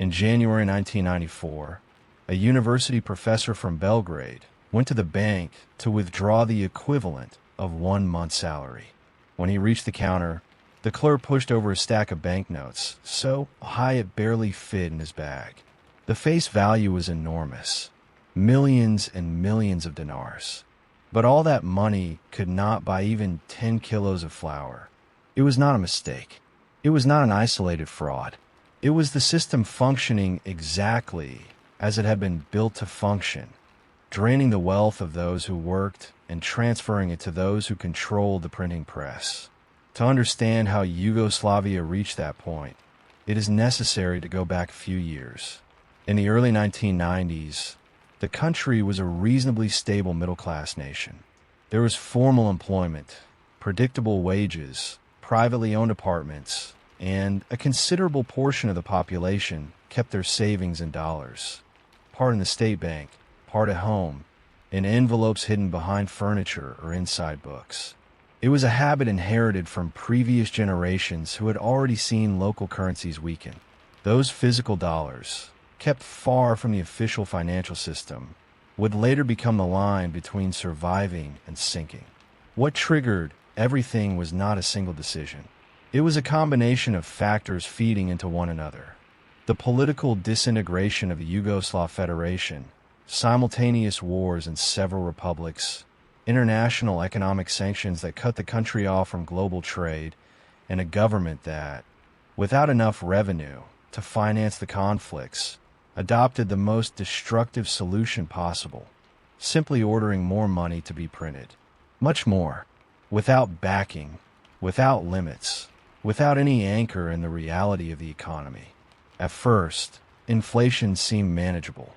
In January 1994, a university professor from Belgrade went to the bank to withdraw the equivalent of 1 month's salary. When he reached the counter, the clerk pushed over a stack of banknotes, so high it barely fit in his bag. The face value was enormous, millions and millions of dinars. But all that money could not buy even 10 kilos of flour. It was not a mistake. It was not an isolated fraud. It was the system functioning exactly as it had been built to function, draining the wealth of those who worked and transferring it to those who controlled the printing press. To understand how Yugoslavia reached that point, it is necessary to go back a few years. In the early 1990s, the country was a reasonably stable middle-class nation. There was formal employment, predictable wages, privately owned apartments, and a considerable portion of the population kept their savings in dollars, part in the state bank, part at home, in envelopes hidden behind furniture or inside books. It was a habit inherited from previous generations who had already seen local currencies weaken. Those physical dollars, kept far from the official financial system, would later become the line between surviving and sinking. What triggered everything was not a single decision. It was a combination of factors feeding into one another. The political disintegration of the Yugoslav Federation, simultaneous wars in several republics, international economic sanctions that cut the country off from global trade, and a government that, without enough revenue to finance the conflicts, adopted the most destructive solution possible, simply ordering more money to be printed. Much more, without backing, without limits, without any anchor in the reality of the economy. At first, inflation seemed manageable.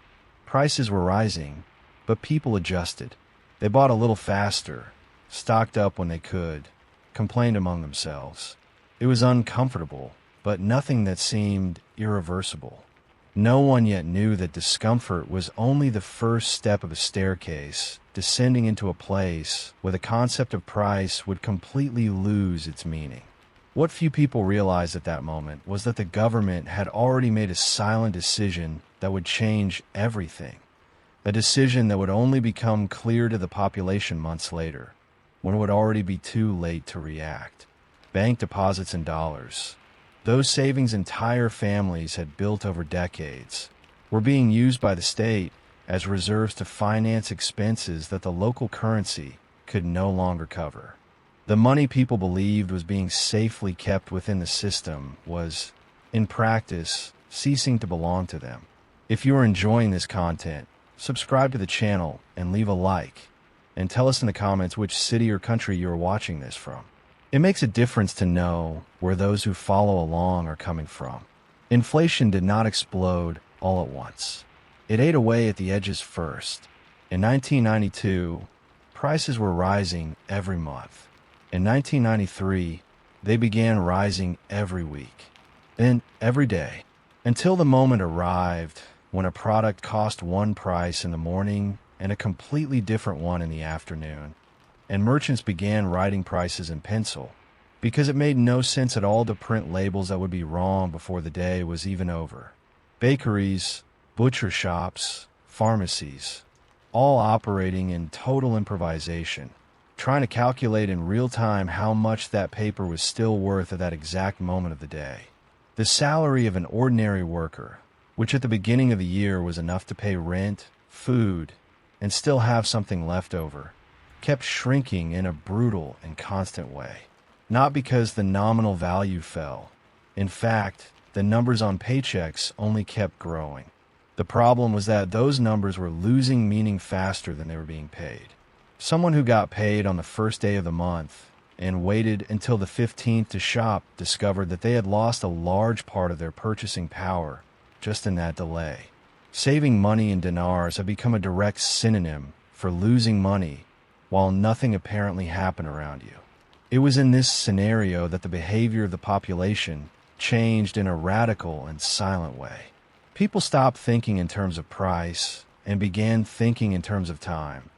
Prices were rising, but people adjusted. They bought a little faster, stocked up when they could, complained among themselves. It was uncomfortable, but nothing that seemed irreversible. No one yet knew that discomfort was only the first step of a staircase, descending into a place where the concept of price would completely lose its meaning. What few people realized at that moment was that the government had already made a silent decision that would change everything. A decision that would only become clear to the population months later, when it would already be too late to react. Bank deposits in dollars, those savings entire families had built over decades, were being used by the state as reserves to finance expenses that the local currency could no longer cover. The money people believed was being safely kept within the system was, in practice, ceasing to belong to them. If you are enjoying this content, subscribe to the channel and leave a like, and tell us in the comments which city or country you are watching this from. It makes a difference to know where those who follow along are coming from. Inflation did not explode all at once. It ate away at the edges first. In 1992, prices were rising every month. In 1993, they began rising every week, then every day, until the moment arrived when a product cost one price in the morning and a completely different one in the afternoon, and merchants began writing prices in pencil, because it made no sense at all to print labels that would be wrong before the day was even over. Bakeries, butcher shops, pharmacies, all operating in total improvisation, trying to calculate in real time how much that paper was still worth at that exact moment of the day. The salary of an ordinary worker, which at the beginning of the year was enough to pay rent, food, and still have something left over, kept shrinking in a brutal and constant way. Not because the nominal value fell. In fact, the numbers on paychecks only kept growing. The problem was that those numbers were losing meaning faster than they were being paid. Someone who got paid on the first day of the month and waited until the 15th to shop discovered that they had lost a large part of their purchasing power just in that delay. Saving money in dinars had become a direct synonym for losing money while nothing apparently happened around you. It was in this scenario that the behavior of the population changed in a radical and silent way. People stopped thinking in terms of price and began thinking in terms of time.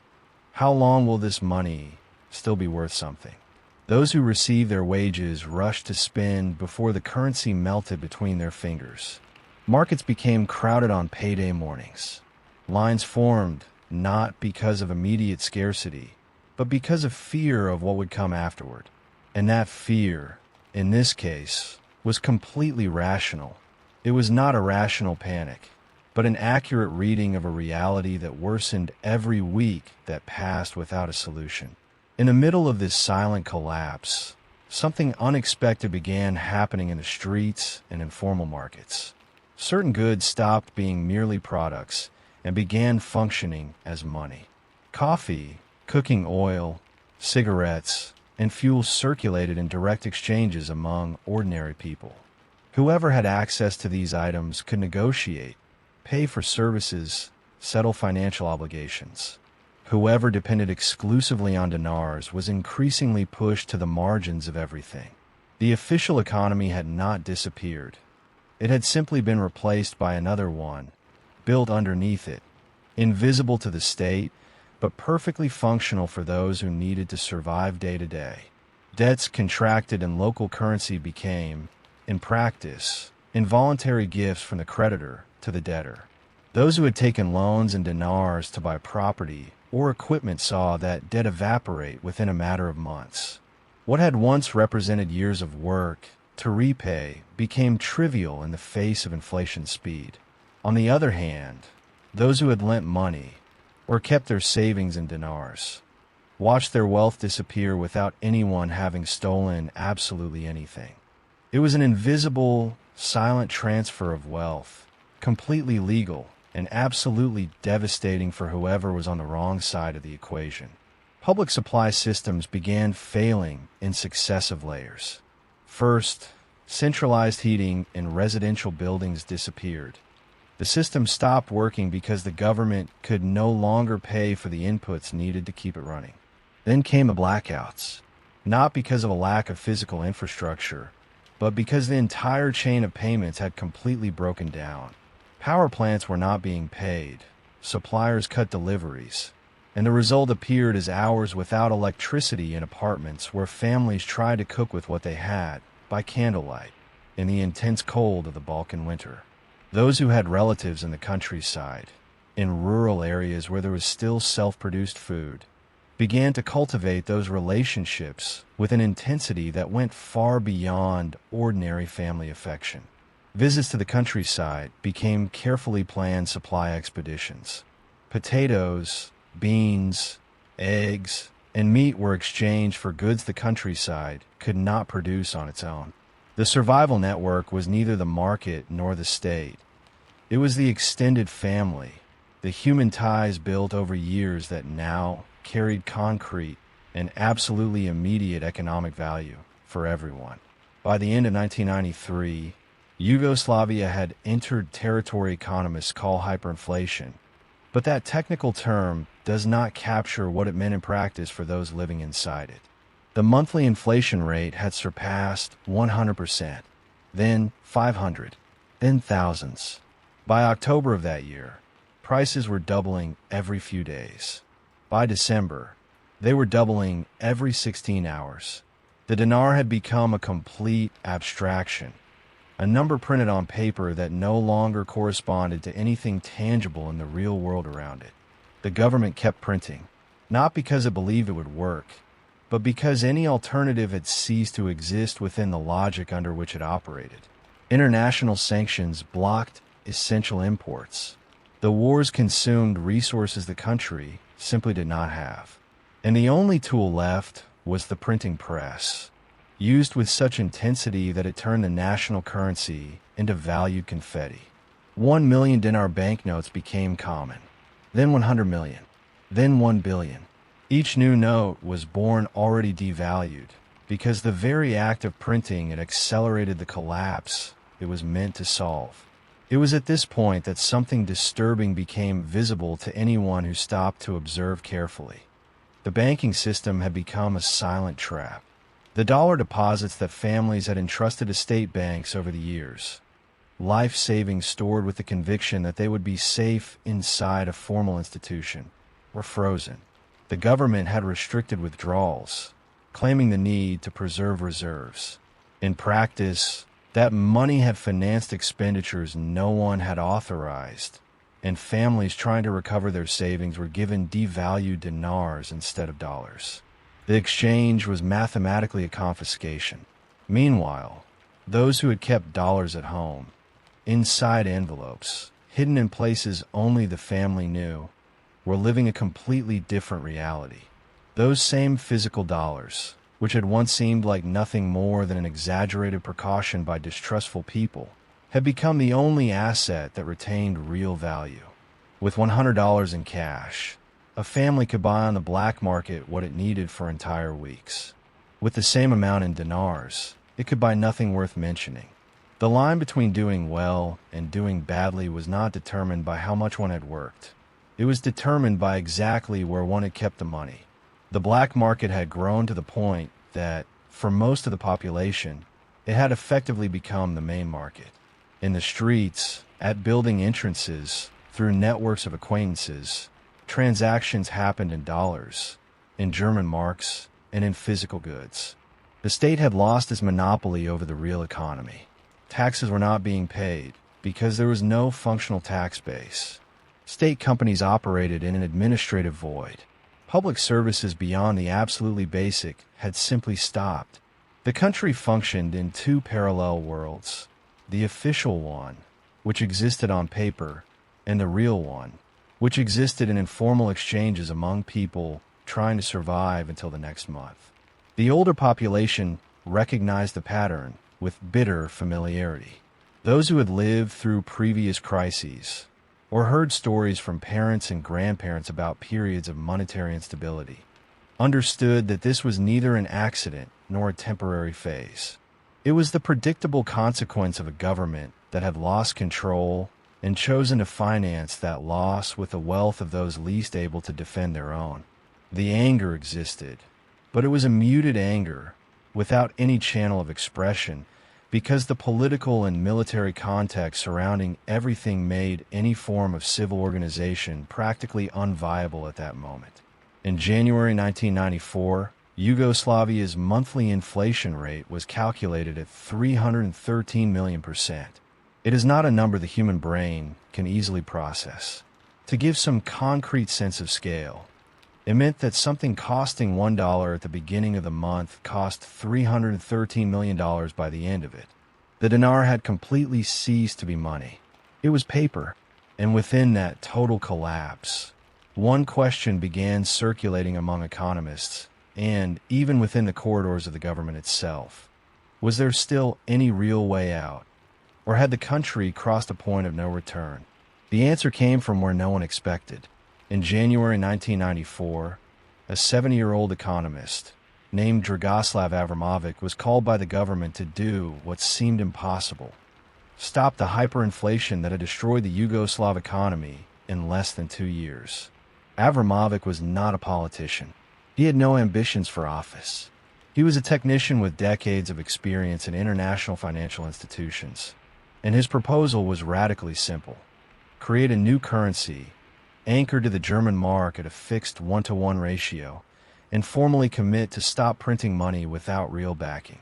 How long will this money still be worth something? Those who received their wages rushed to spend before the currency melted between their fingers. Markets became crowded on payday mornings. Lines formed not because of immediate scarcity, but because of fear of what would come afterward. And that fear, in this case, was completely rational. It was not a rational panic, but an accurate reading of a reality that worsened every week that passed without a solution. In the middle of this silent collapse, something unexpected began happening in the streets and informal markets. Certain goods stopped being merely products and began functioning as money. Coffee, cooking oil, cigarettes, and fuel circulated in direct exchanges among ordinary people. Whoever had access to these items could negotiate, pay for services, settle financial obligations. Whoever depended exclusively on dinars was increasingly pushed to the margins of everything. The official economy had not disappeared. It had simply been replaced by another one, built underneath it, invisible to the state, but perfectly functional for those who needed to survive day to day. Debts contracted and local currency became, in practice, involuntary gifts from the creditor to the debtor. Those who had taken loans in dinars to buy property or equipment saw that debt evaporate within a matter of months. What had once represented years of work to repay became trivial in the face of inflation speed. On the other hand, those who had lent money or kept their savings in dinars watched their wealth disappear without anyone having stolen absolutely anything. It was an invisible, silent transfer of wealth, completely legal and absolutely devastating for whoever was on the wrong side of the equation. Public supply systems began failing in successive layers. First, centralized heating in residential buildings disappeared. The system stopped working because the government could no longer pay for the inputs needed to keep it running. Then came the blackouts, not because of a lack of physical infrastructure, but because the entire chain of payments had completely broken down. Power plants were not being paid, suppliers cut deliveries, and the result appeared as hours without electricity in apartments where families tried to cook with what they had, by candlelight, in the intense cold of the Balkan winter. Those who had relatives in the countryside, in rural areas where there was still self-produced food, began to cultivate those relationships with an intensity that went far beyond ordinary family affection. Visits to the countryside became carefully planned supply expeditions. Potatoes, beans, eggs, and meat were exchanged for goods the countryside could not produce on its own. The survival network was neither the market nor the state. It was the extended family, the human ties built over years that now carried concrete and absolutely immediate economic value for everyone. By the end of 1993, Yugoslavia had entered territory economists call hyperinflation, but that technical term does not capture what it meant in practice for those living inside it. The monthly inflation rate had surpassed 100%, then 500, then thousands. By October of that year, prices were doubling every few days. By December, they were doubling every 16 hours. The dinar had become a complete abstraction, a number printed on paper that no longer corresponded to anything tangible in the real world around it. The government kept printing, not because it believed it would work, but because any alternative had ceased to exist within the logic under which it operated. International sanctions blocked essential imports. The wars consumed resources the country simply did not have. And the only tool left was the printing press, used with such intensity that it turned the national currency into valued confetti. 1 million dinar banknotes became common, then 100 million, then 1 billion. Each new note was born already devalued, because the very act of printing had accelerated the collapse it was meant to solve. It was at this point that something disturbing became visible to anyone who stopped to observe carefully. The banking system had become a silent trap. The dollar deposits that families had entrusted to state banks over the years, life savings stored with the conviction that they would be safe inside a formal institution, were frozen. The government had restricted withdrawals, claiming the need to preserve reserves. In practice, That money had financed expenditures no one had authorized, and families trying to recover their savings were given devalued dinars instead of dollars. The exchange was mathematically a confiscation. Meanwhile, those who had kept dollars at home, inside envelopes, hidden in places only the family knew, were living a completely different reality. Those same physical dollars, which had once seemed like nothing more than an exaggerated precaution by distrustful people, had become the only asset that retained real value. With $100 in cash, a family could buy on the black market what it needed for entire weeks. With the same amount in dinars, it could buy nothing worth mentioning. The line between doing well and doing badly was not determined by how much one had worked. It was determined by exactly where one had kept the money. The black market had grown to the point that, for most of the population, it had effectively become the main market. In the streets, at building entrances, through networks of acquaintances, transactions happened in dollars, in German marks, and in physical goods. The state had lost its monopoly over the real economy. Taxes were not being paid because there was no functional tax base. State companies operated in an administrative void. Public services beyond the absolutely basic had simply stopped. The country functioned in two parallel worlds: the official one, which existed on paper, and the real one, which existed in informal exchanges among people trying to survive until the next month. The older population recognized the pattern with bitter familiarity. Those who had lived through previous crises, or heard stories from parents and grandparents about periods of monetary instability, understood that this was neither an accident nor a temporary phase. It was the predictable consequence of a government that had lost control and chosen to finance that loss with the wealth of those least able to defend their own. The anger existed, but it was a muted anger, without any channel of expression, because the political and military context surrounding everything made any form of civil organization practically unviable at that moment. In January 1994, Yugoslavia's monthly inflation rate was calculated at 313 million%. It is not a number the human brain can easily process. To give some concrete sense of scale, it meant that something costing $1 at the beginning of the month cost $313 million by the end of it. The dinar had completely ceased to be money. It was paper. And within that total collapse, one question began circulating among economists, and even within the corridors of the government itself. Was there still any real way out? Or had the country crossed a point of no return? The answer came from where no one expected. In January 1994, a 70-year-old economist named Dragoslav Avramović was called by the government to do what seemed impossible: stop the hyperinflation that had destroyed the Yugoslav economy in less than 2 years. Avramović was not a politician. He had no ambitions for office. He was a technician with decades of experience in international financial institutions, and his proposal was radically simple: create a new currency anchored to the German mark at a fixed 1-to-1 ratio, and formally commit to stop printing money without real backing.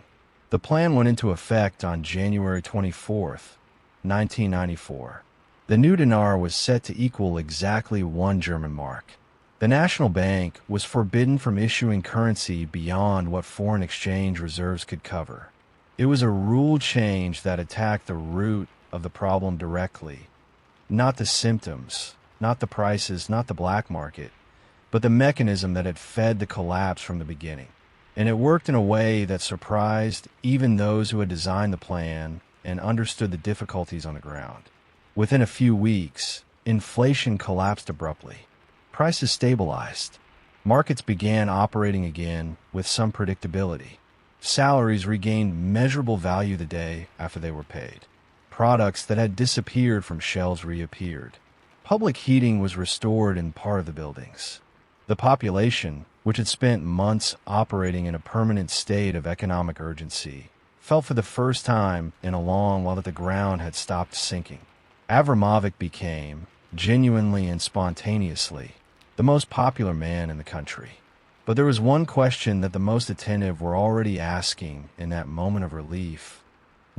The plan went into effect on January 24, 1994. The new dinar was set to equal exactly 1 German mark. The National Bank was forbidden from issuing currency beyond what foreign exchange reserves could cover. It was a rule change that attacked the root of the problem directly, not the symptoms, not the prices, not the black market, but the mechanism that had fed the collapse from the beginning. And it worked in a way that surprised even those who had designed the plan and understood the difficulties on the ground. Within a few weeks, inflation collapsed abruptly. Prices stabilized. Markets began operating again with some predictability. Salaries regained measurable value the day after they were paid. Products that had disappeared from shelves reappeared. Public heating was restored in part of the buildings. The population, which had spent months operating in a permanent state of economic urgency, felt for the first time in a long while that the ground had stopped sinking. Avramović became, genuinely and spontaneously, the most popular man in the country. But there was one question that the most attentive were already asking in that moment of relief.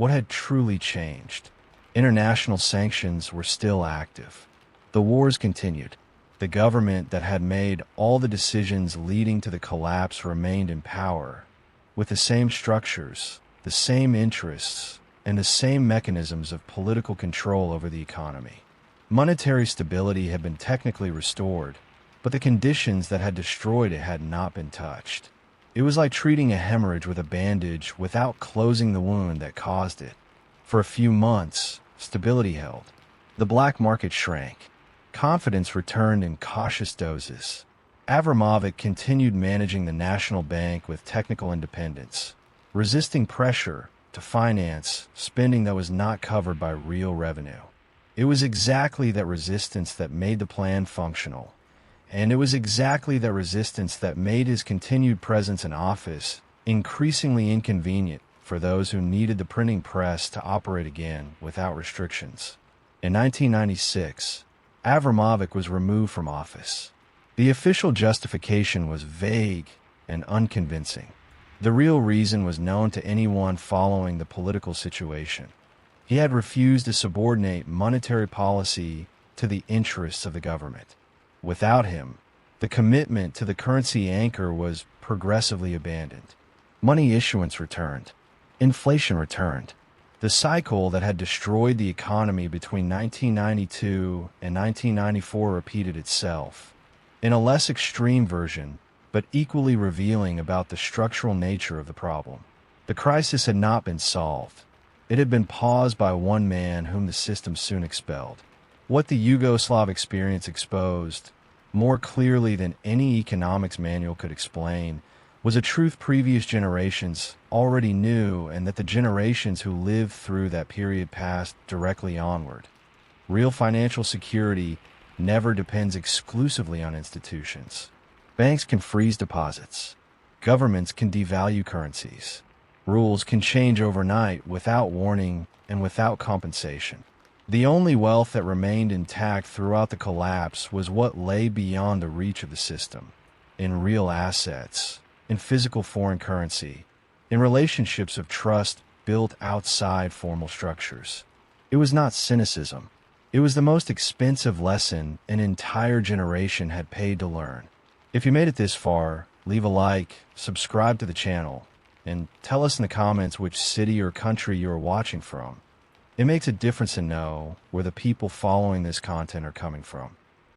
what had truly changed? International sanctions were still active. The wars continued. The government that had made all the decisions leading to the collapse remained in power, with the same structures, the same interests, and the same mechanisms of political control over the economy. Monetary stability had been technically restored, but the conditions that had destroyed it had not been touched. It was like treating a hemorrhage with a bandage without closing the wound that caused it. For a few months, stability held. The black market shrank. Confidence returned in cautious doses. Avramović continued managing the national bank with technical independence, resisting pressure to finance spending that was not covered by real revenue. It was exactly that resistance that made the plan functional, and it was exactly that resistance that made his continued presence in office increasingly inconvenient for those who needed the printing press to operate again without restrictions. In 1996, Avramović was removed from office. The official justification was vague and unconvincing. The real reason was known to anyone following the political situation. He had refused to subordinate monetary policy to the interests of the government. Without him, the commitment to the currency anchor was progressively abandoned. Money issuance returned. Inflation returned. The cycle that had destroyed the economy between 1992 and 1994 repeated itself, in a less extreme version, but equally revealing about the structural nature of the problem. The crisis had not been solved. It had been paused by one man whom the system soon expelled. What the Yugoslav experience exposed, more clearly than any economics manual could explain, was a truth previous generations already knew, and that the generations who lived through that period passed directly onward. Real financial security never depends exclusively on institutions. Banks can freeze deposits. Governments can devalue currencies. Rules can change overnight without warning and without compensation. The only wealth that remained intact throughout the collapse was what lay beyond the reach of the system, in real assets, in physical foreign currency, in relationships of trust built outside formal structures. It was not cynicism. It was the most expensive lesson an entire generation had paid to learn. If you made it this far, leave a like, subscribe to the channel, and tell us in the comments which city or country you are watching from. It makes a difference to know where the people following this content are coming from.